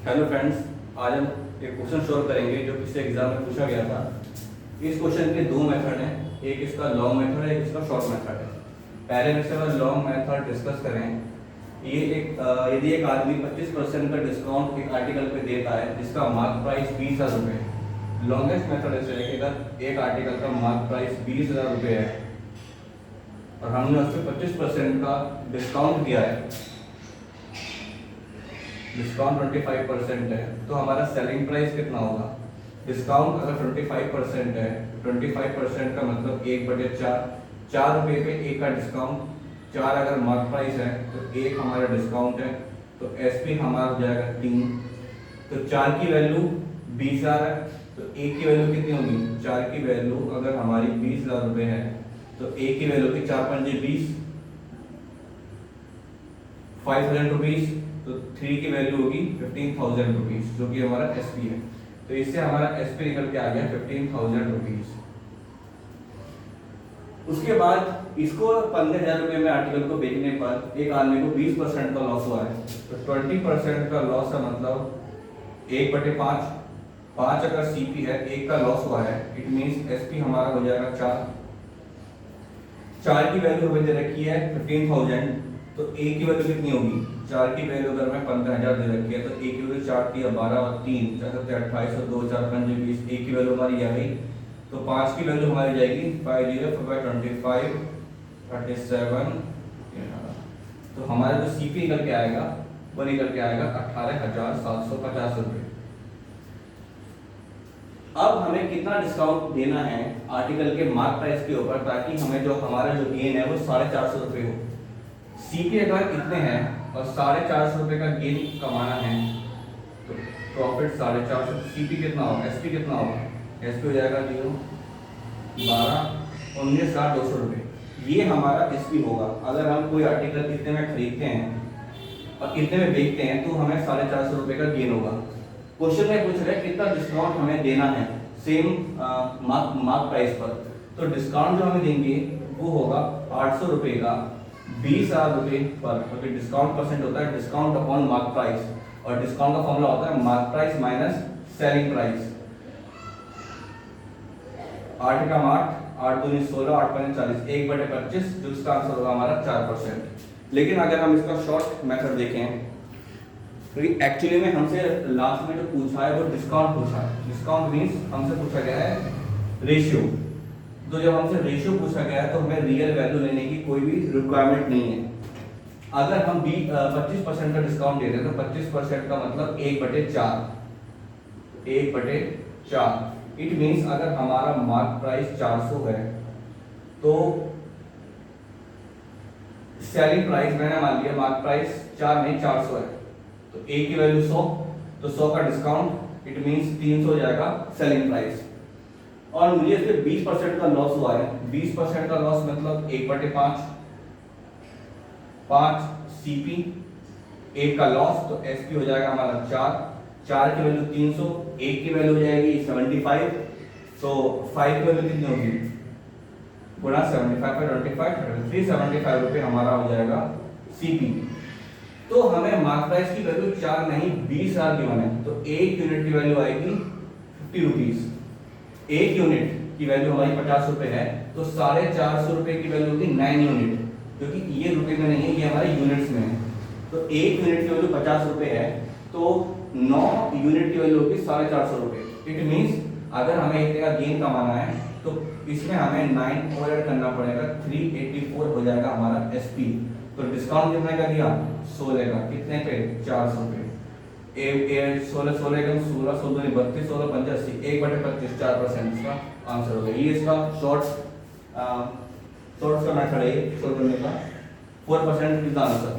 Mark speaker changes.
Speaker 1: Hello friends, आज हम एक क्वेश्चन सॉल्व करेंगे जो किसी एग्जाम में पूछा गया था। इस क्वेश्चन के दो मेथड हैं, एक इसका लॉन्ग मेथड है, एक इसका शॉर्ट मेथड है। पहले में से अगर लॉन्ग मेथड डिस्कस करें, ये यदि एक आदमी 25% का डिस्काउंट एक आर्टिकल पे देता है जिसका मार्क प्राइस 20,000 रुपये है। लॉन्गेस्ट मेथड ऐसे है कि अगर एक आर्टिकल का मार्क प्राइस 20,000 रुपये है और हमने उस पर 25% का डिस्काउंट दिया है, डिस्काउंट 25% है, तो हमारा सेलिंग प्राइस कितना होगा। डिस्काउंट अगर 25% है, 25% का मतलब 1/4, 4 रुपये पे एक का डिस्काउंट, 4 अगर मार्क प्राइस है तो 1 हमारा डिस्काउंट है, तो एसपी हमारा हो जाएगा 3। तो 4 की वैल्यू 20,000 है, तो 1 की वैल्यू कितनी होगी। 4 की वैल्यू अगर हमारी 20,000 रुपये है तो 1 की वैल्यू की 4 पंजे 20, 5,000 रुपीज। तो 3 की वैल्यू होगी 15,000 रुपीज, जो कि हमारा एसपी है। तो इससे हमारा एसपी निकल के आ गया 15,000 रुपीज। उसके बाद इसको 15,000 रुपये में आर्टिकल को बेचने पर एक आदमी को 20% का लॉस हुआ है, तो 20% का लॉस का मतलब 1/5। 5 अगर सीपी है, 1 का लॉस हुआ है, इट मींस एसपी हमारा हो जाएगा 4। 4 की वैल्यू हमें दे रखी है 15,000, तो 1 की वैल्यू कितनी होगी। 4 की वैल्यू अगर मैं 15,000 दे रखी है तो 1 की वैल्यू 4 3 12 और 3 4 7 28 और 2 4 5 20, 1 की वैल्यू हमारी आ गई। तो 5 की वैल्यू हमारी जाएगी 5 0 5 25 37। तो हमारा जो सीपी निकल के आएगा वो निकल के आएगा 18,750 रुपये। अब हमें कितना डिस्काउंट देना है आर्टिकल के मार्क प्राइस के ऊपर, ताकि हमें जो हमारा जो गेन है वो 450 रुपये हो। सीपी अगर इतने हैं और 450 रुपये का गेन कमाना है तो प्रॉफिट 450। सीपी कितना होगा, एसपी कितना होगा। एसपी हो जाएगा 0 12 19,200 रुपये। ये हमारा एसपी होगा। अगर हम कोई आर्टिकल कितने में खरीदते हैं और कितने में बेचते हैं तो हमें 450 रुपये का गेन होगा। क्वेश्चन में पूछ रहे हैं कितना डिस्काउंट हमें देना है सेम मार्क प्राइस पर। तो डिस्काउंट जो हमें देंगे वो होगा 800 रुपये का 20,000 रुपये पर, क्योंकि डिस्काउंट परसेंट होता है डिस्काउंट अपॉन मार्क प्राइस, और डिस्काउंट का फॉर्मूला होता है mark price minus selling price. 8 का 8 दूनी 16 8 पंजे 40, 1/25, जो इसका आंसर होगा हमारा 4%। लेकिन अगर हम इसका शॉर्ट मेथड देखें तो एक्चुअली में हमसे लास्ट में जो पूछा है वो डिस्काउंट पूछा है। डिस्काउंट मींस हमसे पूछा गया है रेशियो। तो जब हमसे रेशियो पूछा गया है तो हमें रियल वैल्यू लेने की कोई भी रिक्वायरमेंट नहीं है। अगर हम 25% का डिस्काउंट दे रहे हैं तो 25% का मतलब 1/4, 1/4। इट मींस अगर हमारा मार्क प्राइस 400 है तो सेलिंग प्राइस मैंने मान लिया मार्क प्राइस 4 नहीं 400 है, तो 1 की वैल्यू 100, तो 100 का डिस्काउंट इट मींस 300 हो जाएगा सेलिंग प्राइस। और मुझे इस पे 20% का लॉस हुआ है। 20% का लॉस मतलब 1/5, 5 सीपी, 1 का लॉस, तो एसपी हो जाएगा हमारा 4। 4 की वैल्यू 300, 1 की वैल्यू हो जाएगी 75, तो 5 की वैल्यू कितनी होगी गुणा 75 पर 25, 375 रुपये हमारा हो जाएगा सीपी। तो हमें मार्क प्राइस की वैल्यू 4 नहीं 20,000 गिवन है, तो 1 यूनिट की वैल्यू आएगी 50 रुपीज। 1 यूनिट की वैल्यू हमारी 50 रुपए है, तो 450 रुपए की वैल्यू होगी 9 यूनिट, क्योंकि ये रुपए में नहीं है, ये हमारे यूनिट्स में है। तो 1 यूनिट की वैल्यू 50 रुपए है, तो 9 यूनिट की वैल्यू होगी 450 रुपए। इट मींस अगर हमें इतने का गेन कमाना है तो इसमें हमें 9 और ऐड करना पड़ेगा, 384 हो जाएगा हमारा एसपी। तो डिस्काउंट कितने का दिया 16 का, कितने पे 400 पे। 16 16 का 16 16 32 16 85, 1/25, 4% इसका आंसर होगा। ये इसका शॉर्ट का मेथड है शो करने का। 4% इज द आंसर।